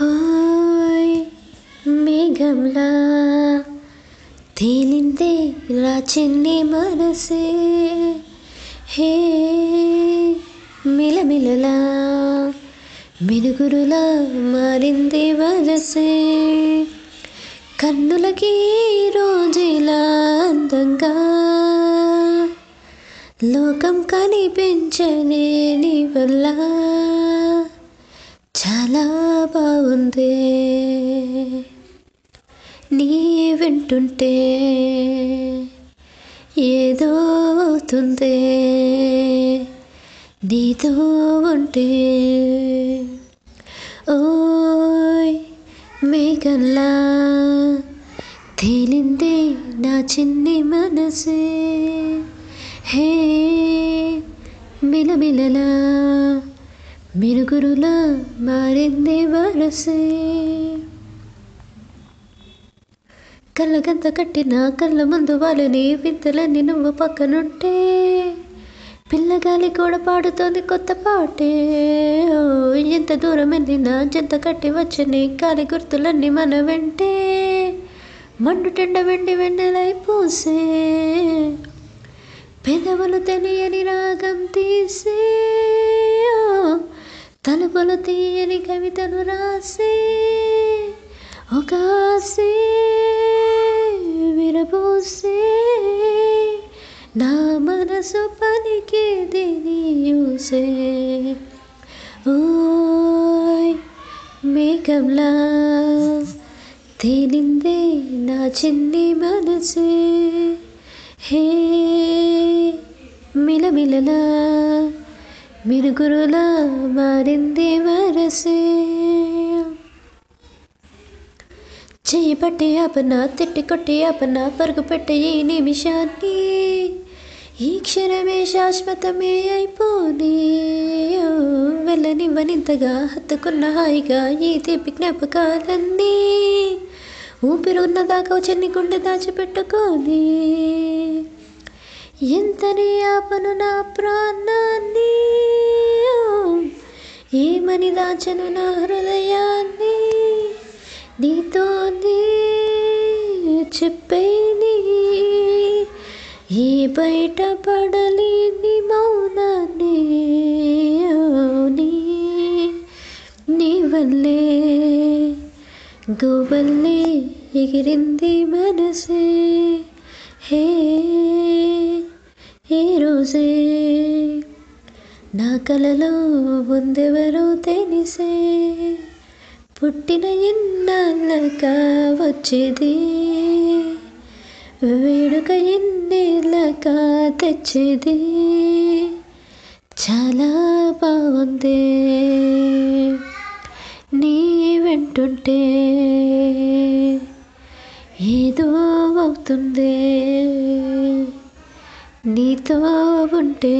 హోయ్ మేఘంలా తేలిందే రా చిన్ని మనసే, హే మిలమిలలా మినుగురులా మారింది వలసే. కన్నులకి రోజులా అందంగా లోకం కనిపించనే నీ వల్ల. చాలా బాగుంది నీ వింటుంటే, ఏదో అవుతుంది నీతో ఉంటే. ఓయ్ మేఘంలా తేలిందే నా చిన్ని మనసే, హే మిలమిలలా మినుగురులా మారింది వరసే. కళ్ళగంత కట్టిన కళ్ళ ముందు వాళ్ళని వింతలన్నీ నువ్వు పక్కనుంటే, పిల్లగాలి కూడా పాడుతోంది కొత్త పాటే. ఓ ఎంత దూరం వెళ్ళినా జంత కట్టి వచ్చని గాలి గుర్తులన్నీ మన వెంటే. మండుటెండ వెండి వెన్నెలై పూసే, పెదవులు తెలియని రాగం తీసే, తలుపులు తీయని కవితలు రాసే. ఒక ఆసే విరబోసే, నా మనసు పలికేది నీ యూసే. ఓయ్ మేఘంలా తేలిందే నా చిన్ని మనసే, హే మిలమిలలా మినుగురులా మారింది వరసే. చెయ్యి పట్టి ఆపన తిట్టి కొట్టి ఆపన పరుగు పెట్టే ఈ నిమిషాన్ని, ఈ క్షణమే శాశ్వతమే అయిపోని. వెళ్ళనివ్వనింతగా హత్తుకున్న హాయిగా ఈ తీపి జ్ఞాపకాలన్నీ, ఊపిరున్నదాకా చెన్ని గుండె దాచిపెట్టుకొని. ఎంతని ఆపను నా ప్రాణాన్ని, ఏమని దాచను నా హృదయాన్ని. నీతోనే చెప్పేని ఈ బయట పడలేని మౌనాన్ని. నీ వల్లే గోవల్లే ఎగిరింది మనసే, హే ఈ రోజే నా కలలో ఉందెవరో తెలిసే. పుట్టిన ఎన్నాళ్ళక వచ్చేది వేడుక, ఎన్నేళ్ళక తెచ్చేది. చాలా బాగుంది నీ వెంటుంటే, ఏదో అవుతుంది నీతో ఉంటే.